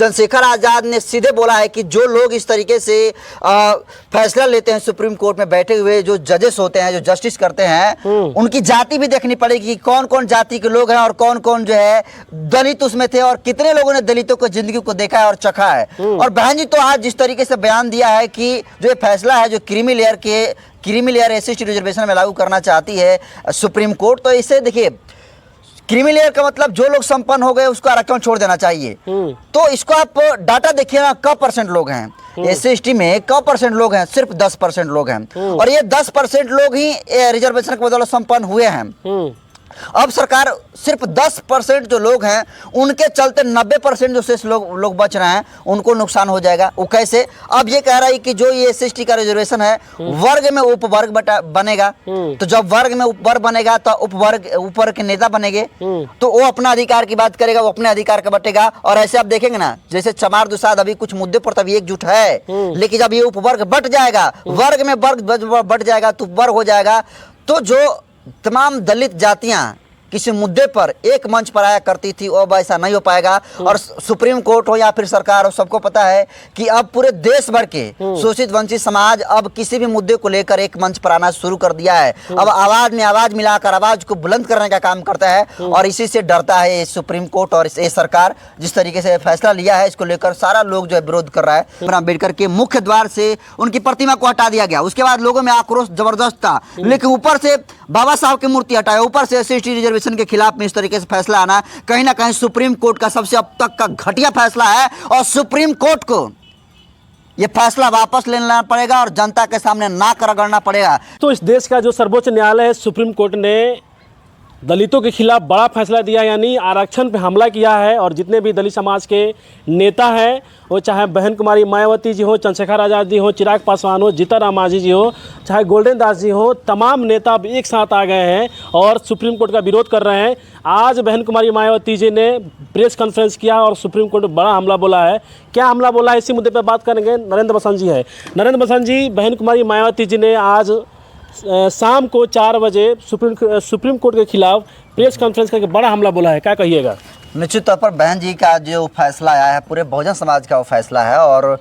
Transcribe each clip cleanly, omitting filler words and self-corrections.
चंद्रशेखर आजाद ने सीधे बोला है कि जो लोग इस तरीके से फैसला लेते हैं सुप्रीम कोर्ट में बैठे हुए जो जजेस होते हैं, जो जस्टिस करते हैं, उनकी जाति भी देखनी पड़ेगी कि कौन कौन जाति के लोग हैं और कौन कौन जो है दलित उसमें थे और कितने लोगों ने दलितों को जिंदगी को देखा है और चखा है। और बहन जी तो आज जिस तरीके से बयान दिया है कि जो ये फैसला है जो क्रीमी लेयर एससी रिजर्वेशन में लागू करना चाहती है सुप्रीम कोर्ट, तो इसे देखिए क्रीमी लेयर का मतलब जो लोग संपन्न हो गए उसको आरक्षण छोड़ देना चाहिए। तो इसको आप डाटा देखिए ना, कब परसेंट लोग हैं एससी में, कब परसेंट लोग हैं, सिर्फ 10% लोग हैं। और ये 10% लोग ही रिजर्वेशन के बदौलत संपन्न हुए हैं। अब सरकार सिर्फ 10% जो लोग हैं उनके चलते 90% जो शेष लोग बच रहे हैं उनको नुकसान हो जाएगा। वो कैसे? अब ये कह रहा है कि जो ये एससी का रिजर्वेशन है वर्ग में उपवर्ग बनेगा, तो जब वर्ग में उपवर्ग बनेगा तो उपवर्ग ऊपर के नेता बनेंगे, तो वो अपना अधिकार की बात करेगा, वो अपने अधिकार का बटेगा। और ऐसे आप देखेंगे ना, जैसे चमार दुसाद अभी कुछ मुद्दे पर तभी एकजुट है, लेकिन जब ये उपवर्ग बट जाएगा, वर्ग में वर्ग बट जाएगा तो वर्ग हो जाएगा, तो जो तमाम दलित जातियां किसी मुद्दे पर एक मंच पर आया करती थी, अब ऐसा नहीं हो पाएगा। और सुप्रीम कोर्ट हो या फिर सरकार हो, सबको पता है कि अब पूरे देश भर के शोषित वंचित समाज अब किसी भी मुद्दे को लेकर एक मंच पर आना शुरू कर दिया है। अब आवाज में आवाज मिलाकर आवाज को बुलंद करने का काम करता है, और इसी से डरता है ये सुप्रीम कोर्ट और ये सरकार। जिस तरीके से फैसला लिया है इसको लेकर सारा लोग जो है विरोध कर रहा है। अम्बेडकर के मुख्य द्वार से उनकी प्रतिमा को हटा दिया गया, उसके बाद लोगों में आक्रोश जबरदस्त था, लेकिन ऊपर से बाबा साहब की मूर्ति हटाए, ऊपर से एससी रिजर्वेशन के खिलाफ में इस तरीके से फैसला आना कहीं ना कहीं सुप्रीम कोर्ट का सबसे अब तक का घटिया फैसला है। और सुप्रीम कोर्ट को यह फैसला वापस लेना पड़ेगा और जनता के सामने नाक रगड़ना पड़ेगा। तो इस देश का जो सर्वोच्च न्यायालय है, सुप्रीम कोर्ट ने दलितों के खिलाफ बड़ा फैसला दिया, यानी आरक्षण पे हमला किया है। और जितने भी दलित समाज के नेता हैं, वो चाहे बहन कुमारी मायावती जी हो, चंद्रशेखर आजाद जी हो, चिराग पासवान हो, जीतन राम मांझी जी हो, चाहे गोल्डन दास जी हो, तमाम नेता अब एक साथ आ गए हैं और सुप्रीम कोर्ट का विरोध कर रहे हैं। आज बहन कुमारी मायावती जी ने प्रेस कॉन्फ्रेंस किया और सुप्रीम कोर्ट में बड़ा हमला बोला है। क्या हमला बोला है, इसी मुद्दे पर बात करेंगे। नरेंद्र बसंत जी है। नरेंद्र बसंत जी, बहन कुमारी मायावती जी ने आज शाम को 4 बजे सुप्रीम कोर्ट के खिलाफ प्रेस कॉन्फ्रेंस करके बड़ा हमला बोला है, क्या कहिएगा? निश्चित तौर पर बहन जी का जो फैसला आया है पूरे बहुजन समाज का वो फैसला है, और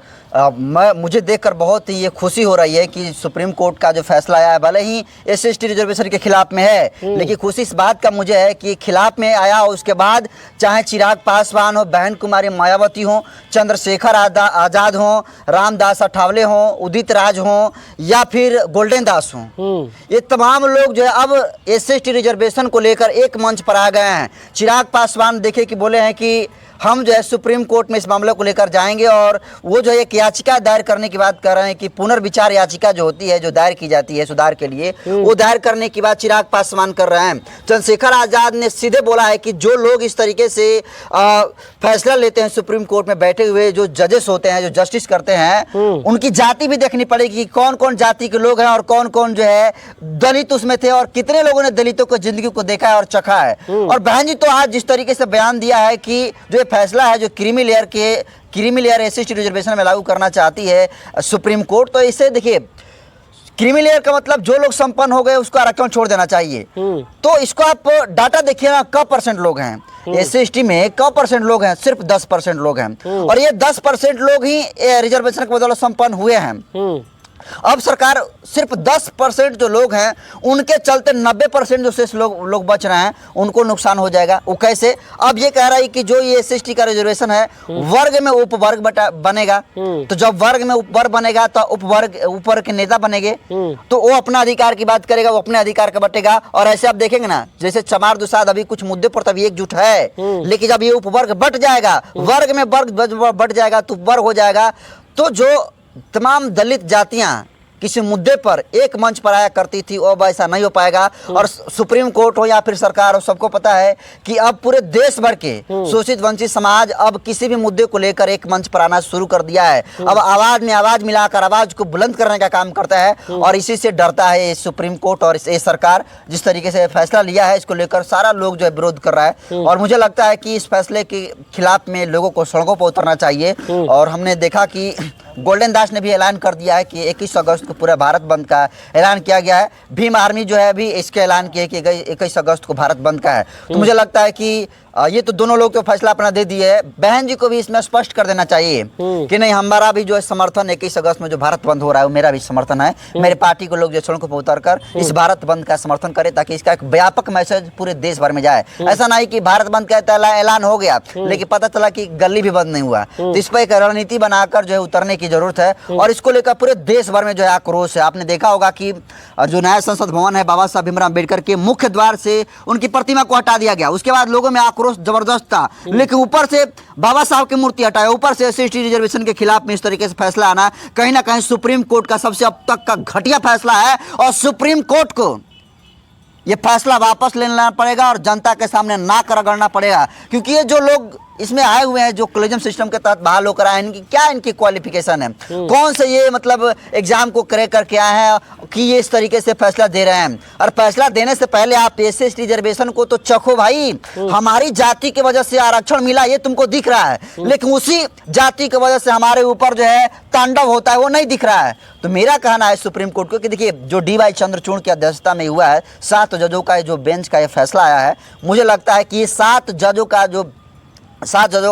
मुझे देखकर बहुत ही ये खुशी हो रही है कि सुप्रीम कोर्ट का जो फैसला आया है भले ही एससी रिजर्वेशन के खिलाफ में है, लेकिन खुशी इस बात का मुझे है कि खिलाफ में आया। उसके बाद चाहे चिराग पासवान हो, बहन कुमारी मायावती हो, चंद्रशेखर आजाद हो, रामदास अठावले हो, उदित राज हो या फिर गोल्डन दास हो, ये तमाम लोग जो है अब एससी रिजर्वेशन को लेकर एक मंच पर आ गए हैं। चिराग पासवान देखे कि बोले हैं कि हम जो है सुप्रीम कोर्ट में इस मामले को लेकर जाएंगे, और वो जो एक याचिका दायर करने की बात कर रहे हैं कि पुनर्विचार याचिका जो होती है, जो दायर की जाती है सुधार के लिए, वो दायर करने की बात चिराग पासवान कर रहे हैं। चंद्रशेखर आजाद ने सीधे बोला है कि जो लोग इस तरीके से फैसला लेते हैं सुप्रीम कोर्ट में बैठे हुए जो जजेस होते हैं, जो जस्टिस करते हैं, उनकी जाति भी देखनी पड़ेगी कि कौन कौन जाति के लोग हैं और कौन कौन जो है दलित उसमें थे और कितने लोगों ने दलितों को जिंदगी को देखा है और चखा है। और बहन जी तो आज जिस तरीके से बयान दिया है कि जो फैसला है जो क्रीमी लेयर एससी रिजर्वेशन में लागू करना चाहती है सुप्रीम कोर्ट, तो इसे देखिए क्रीमी लेयर का मतलब जो लोग संपन्न हो गए उसको आरक्षण छोड़ देना चाहिए। तो इसको आप डाटा देखिए ना, कब परसेंट लोग हैं एससी में, कब परसेंट लोग हैं, सिर्फ 10% लोग हैं। और ये 10% लोग ही रिजर्वेशन के बदौलत संपन्न हुए हैं। अब सरकार सिर्फ 10% जो लोग हैं उनके चलते 90% जो शेष लोग बच रहे हैं उनको नुकसान हो जाएगा। वो कैसे? अब ये कह रहा है कि जो ये एससी का रिजर्वेशन है वर्ग में उपवर्ग बनेगा, तो जब वर्ग में उपवर्ग बनेगा तो उपवर्ग ऊपर के नेता बनेंगे, तो वो अपना अधिकार की बात करेगा, वो अपने अधिकार का बटेगा। और ऐसे आप देखेंगे ना, जैसे चमार दुसाद अभी कुछ मुद्दे पर तभी एकजुट है, लेकिन जब ये उपवर्ग बट जाएगा, वर्ग में वर्ग बट जाएगा तो वर्ग हो जाएगा, तो जो तमाम दलित जातियां किसी मुद्दे पर एक मंच पर आया करती थी, अब ऐसा नहीं हो पाएगा। और सुप्रीम कोर्ट हो या फिर सरकार हो, सबको पता है कि अब पूरे देश भर के शोषित वंचित समाज अब किसी भी मुद्दे को लेकर एक मंच पर आना शुरू कर दिया है। अब आवाज में आवाज मिलाकर आवाज को बुलंद करने का काम करता है, और इसी से डरता है ये सुप्रीम कोर्ट और ये सरकार। जिस तरीके से फैसला लिया है इसको लेकर सारा लोग जो है विरोध कर रहा है, और मुझे लगता है कि इस फैसले के खिलाफ में लोगों को सड़कों पर उतरना चाहिए। और हमने देखा कि गोल्डन दास ने भी ऐलान कर दिया है कि 21 अगस्त को पूरा भारत बंद का ऐलान किया गया है। भीम आर्मी जो है अभी इसके ऐलान किया कि 21 अगस्त को भारत बंद का है। तो मुझे लगता है कि ये तो दोनों लोग तो फैसला अपना दे दिए है। बहन जी को भी इसमें स्पष्ट कर देना चाहिए कि नहीं, हमारा भी जो है समर्थन 21 अगस्त में जो भारत बंद हो रहा है वो मेरा भी समर्थन है। मेरे पार्टी को लोग जो सड़कों पर उतर कर इस भारत बंद का समर्थन करें, ताकि इसका एक व्यापक मैसेज पूरे देश भर में जाए। ऐसा नहीं कि भारत बंद का ऐलान हो गया लेकिन पता चला कि गली भी बंद नहीं हुआ। तो इस पर एक रणनीति बनाकर जो है उतरने की जरूरत है, और इसको लेकर पूरे देश भर में जो है आक्रोश है। आपने देखा होगा कि जो नया संसद भवन है, बाबा साहब भीमराव अम्बेडकर के मुख्य द्वार से उनकी प्रतिमा को हटा दिया गया। उसके बाद लोगों में आक्रोश जबरदस्त था, लेकिन ऊपर से बाबा साहब की मूर्ति हटाए, ऊपर से SC ST रिजर्वेशन के खिलाफ में इस तरीके से फैसला आना कहीं ना कहीं सुप्रीम कोर्ट का सबसे अब तक का घटिया फैसला है। और सुप्रीम कोर्ट को ये फैसला वापस लेना पड़ेगा और जनता के सामने नाक रगड़ना पड़ेगा, क्योंकि ये जो लोग इसमें आए हुए हैं, जो कॉलेजियम सिस्टम के तहत बहाल होकर आए, इनकी क्या इनकी क्वालिफिकेशन है, कौन से ये मतलब एग्जाम को क्रैक करके आए हैं कि ये इस तरीके से फैसला दे रहे हैं। और फैसला देने से पहले आप SC ST रिजर्वेशन को तो चखो भाई। हमारी जाति की वजह से आरक्षण मिला ये तुमको दिख रहा है, लेकिन उसी जाति की वजह से हमारे ऊपर जो है तांडव होता है वो नहीं दिख रहा है। तो मेरा कहना है सुप्रीम कोर्ट को कि देखिए, जो DY चंद्रचूड़ की अध्यक्षता में हुआ है 7 जजों का जो बेंच का ये फैसला आया है, मुझे लगता है कि ये 7 जजों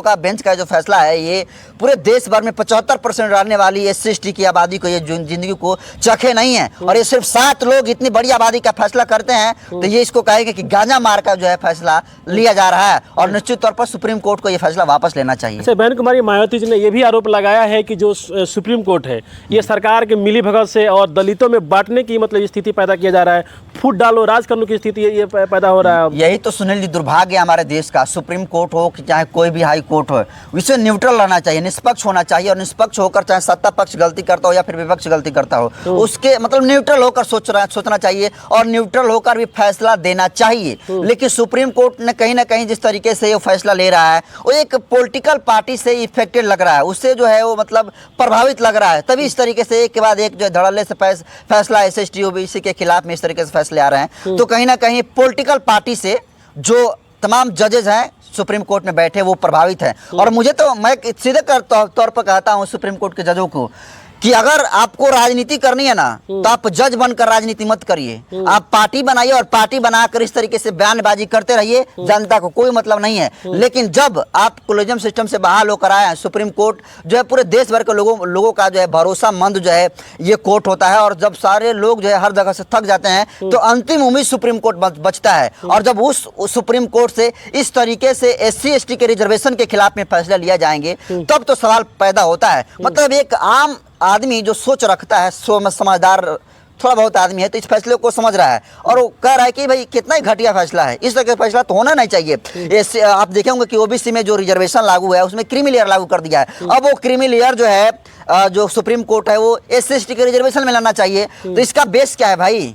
का बेंच का जो फैसला है ये पूरे देश भर में 75% रहने वाली SC ST की आबादी को ये जिंदगी को चखे नहीं है। और ये सिर्फ 7 लोग इतनी बड़ी आबादी का फैसला करते हैं, तो ये इसको कहेगा कि गांजा मार का जो है फैसला लिया जा रहा है, और निश्चित तौर पर सुप्रीम कोर्ट को ये फैसला वापस लेना चाहिए। अच्छा, बहन कुमारी मायावती जी ने यह भी आरोप लगाया है कि जो सुप्रीम कोर्ट है ये सरकार के मिलीभगत से और दलितों में बांटने की मतलब स्थिति पैदा किया जा रहा है, फूट डालो राज करने की स्थिति ये पैदा हो रहा है। यही तो सुनील जी दुर्भाग्य है हमारे देश का। सुप्रीम कोर्ट हो कि चाहे कोई भी हाई कोर्ट हो, इसे न्यूट्रल रहना चाहिए, निष्पक्ष होना चाहिए। और निष्पक्ष होकर चाहे सत्ता पक्ष गलती करता हो या फिर विपक्ष गलती करता हो, उसके मतलब न्यूट्रल होकर सोचना चाहिए और न्यूट्रल होकर भी फैसला देना चाहिए। लेकिन सुप्रीम कोर्ट ने कहीं ना कहीं जिस तरीके से ये फैसला ले रहा है वो एक पॉलिटिकल पार्टी से इफेक्टेड लग रहा है, उससे जो है वो मतलब प्रभावित लग रहा है। तभी इस तरीके से एक के बाद एक जो धड़ल्ले से फैसला SC ST OBC के खिलाफ में इस तरीके से फैसले आ रहे हैं। तो कहीं ना कहीं पॉलिटिकल पार्टी से जो तमाम जजेज हैं सुप्रीम कोर्ट में बैठे वो प्रभावित हैं। और मुझे तो मैं सीधे तौर पर कहता हूँ सुप्रीम कोर्ट के जजों को कि अगर आपको राजनीति करनी है ना तो आप जज बनकर राजनीति मत करिए, आप पार्टी बनाइए और पार्टी बनाकर इस तरीके से बयानबाजी करते रहिए, जनता को कोई मतलब नहीं है। लेकिन जब आप कॉलेजियम सिस्टम से बहाल होकर आए हैं, सुप्रीम कोर्ट जो है पूरे देश भर के लोगों का जो है भरोसामंद जो है ये कोर्ट होता है। और जब सारे लोग जो है हर जगह से थक जाते हैं तो अंतिम उम्मीद सुप्रीम कोर्ट बचता है। और जब उस सुप्रीम कोर्ट से इस तरीके से SC ST के रिजर्वेशन के खिलाफ में फैसला लिया जाएंगे तब तो सवाल पैदा होता है। मतलब एक आम आदमी जो सोच रखता है, समझदार थोड़ा बहुत आदमी है, तो इस फैसले को समझ रहा है और वो कह रहा है कि भाई कितना ही घटिया फैसला है, इस तरह का फैसला तो होना नहीं चाहिए। ऐसे आप देखे होंगे कि OBC में जो रिजर्वेशन लागू है उसमें क्रीमी लेयर लागू कर दिया है। अब वो क्रीमी लेयर जो है जो सुप्रीम कोर्ट है वो SC ST के रिजर्वेशन में लाना चाहिए। तो इसका बेस क्या है भाई,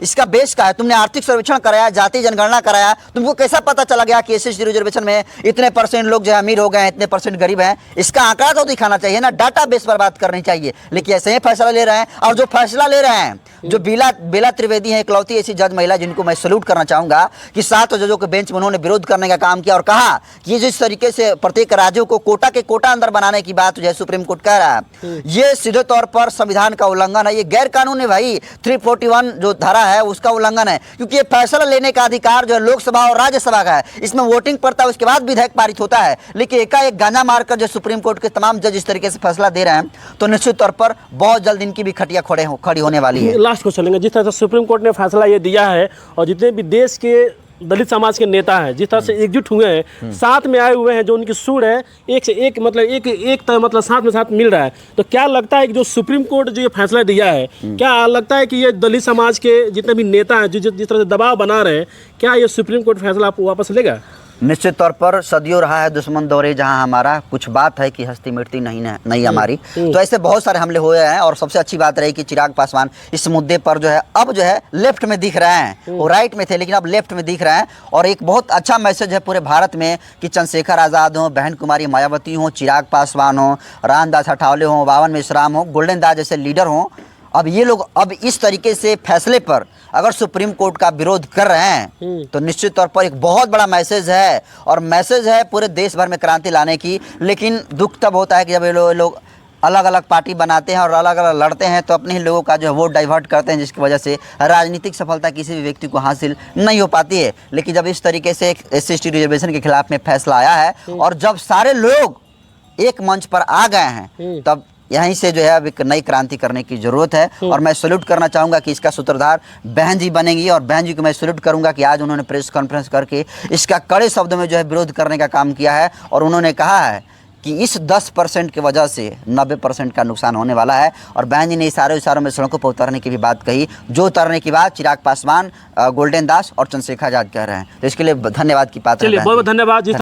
इसका बेस क्या है? तुमने आर्थिक सर्वेक्षण कराया, जाति जनगणना कराया, तुमको कैसा पता चला गया कि SC ST रिजर्वेशन में इतने % लोग जो है अमीर हो गए हैं, इतने % गरीब हैं? इसका आंकड़ा तो दिखाना चाहिए ना, डाटा बेस पर बात करनी चाहिए। लेकिन ऐसे ही फैसला ले रहे हैं। और जो फैसला ले रहे हैं, जो बेला त्रिवेदी है इकलौती ऐसी जज महिला जिनको मैं सैल्यूट करना चाहूंगा कि 7 जजों के बेंच में उन्होंने विरोध करने का काम किया और कहा कि जिस तरीके से प्रत्येक राज्यों को कोटा अंदर बनाने की बात जो है सुप्रीम कोर्ट कह रहा है, ये सीधे तौर पर संविधान का उल्लंघन है, ये गैर कानूनी है भाई। 341 जो धारा है उसका उल्लंघन है, क्योंकि ये फैसला लेने का अधिकार जो है लोकसभा और राज्यसभा का है। इसमें वोटिंग पड़ता है, उसके बाद विधेयक पारित होता है। लेकिन एकाएक गांजा मारकर जो सुप्रीम कोर्ट के तमाम जज इस तरीके से फैसला दे रहे हैं तो निश्चित तौर पर बहुत जल्द इनकी भी खटिया खड़ी होने वाली है। लास्ट क्वेश्चन लेंगे, जिस तरह से सुप्रीम कोर्ट ने फैसला ये दिया है और जितने भी देश के दलित समाज के नेता हैं जिस तरह से एकजुट हुए हैं, साथ में आए हुए हैं, जो उनकी सुर है एक से एक मतलब एक मतलब साथ मिल रहा है, तो क्या लगता है कि जो सुप्रीम कोर्ट जो ये फैसला दिया है, क्या लगता है कि ये दलित समाज के जितने भी नेता हैं जो जिस तरह से दबाव बना रहे हैं, क्या ये सुप्रीम कोर्ट फैसला आपको वापस लेगा? निश्चित तौर पर सदियों रहा है दुश्मन दौरे जहां हमारा, कुछ बात है कि हस्ती मिटती नहीं हमारी। तो ऐसे बहुत सारे हमले हुए हैं और सबसे अच्छी बात रही कि चिराग पासवान इस मुद्दे पर जो है अब जो है लेफ्ट में दिख रहे हैं। वो राइट में थे लेकिन अब लेफ्ट में दिख रहे हैं और एक बहुत अच्छा मैसेज है पूरे भारत में कि चंद्रशेखर आज़ाद हो, बहन कुमारी मायावती हो, चिराग पासवान हो, रामदास अठावले हो, बावन मिश्राम हो, गोल्डन दास जैसे लीडर हों, अब ये लोग अब इस तरीके से फैसले पर अगर सुप्रीम कोर्ट का विरोध कर रहे हैं तो निश्चित तौर पर एक बहुत बड़ा मैसेज है और मैसेज है पूरे देश भर में क्रांति लाने की। लेकिन दुख तब होता है कि जब ये लोग अलग अलग पार्टी बनाते हैं और अलग अलग लड़ते हैं तो अपने ही लोगों का जो है वोट डाइवर्ट करते हैं, जिसकी वजह से राजनीतिक सफलता किसी भी व्यक्ति को हासिल नहीं हो पाती है। लेकिन जब इस तरीके से एक SC रिजर्वेशन के खिलाफ में फैसला आया है और जब सारे लोग एक मंच पर आ गए हैं, तब यहीं से जो है अब एक नई क्रांति करने की ज़रूरत है। और मैं सैल्यूट करना चाहूँगा कि इसका सूत्रधार बहन जी बनेंगी और बहन जी को मैं सैल्यूट करूँगा कि आज उन्होंने प्रेस कॉन्फ्रेंस करके इसका कड़े शब्दों में जो है विरोध करने का काम किया है। और उन्होंने कहा है कि इस 10% की वजह से 90% का नुकसान होने वाला है। और बहन जी ने इशारों में सड़कों पर उतरने की भी बात कही, जो उतरने की बात चिराग पासवान, गोल्डन दास और चंद्रशेखर आजाद कह रहे हैं। तो इसके लिए धन्यवाद की पात्र है। चलिए, बहुत बहुत धन्यवाद।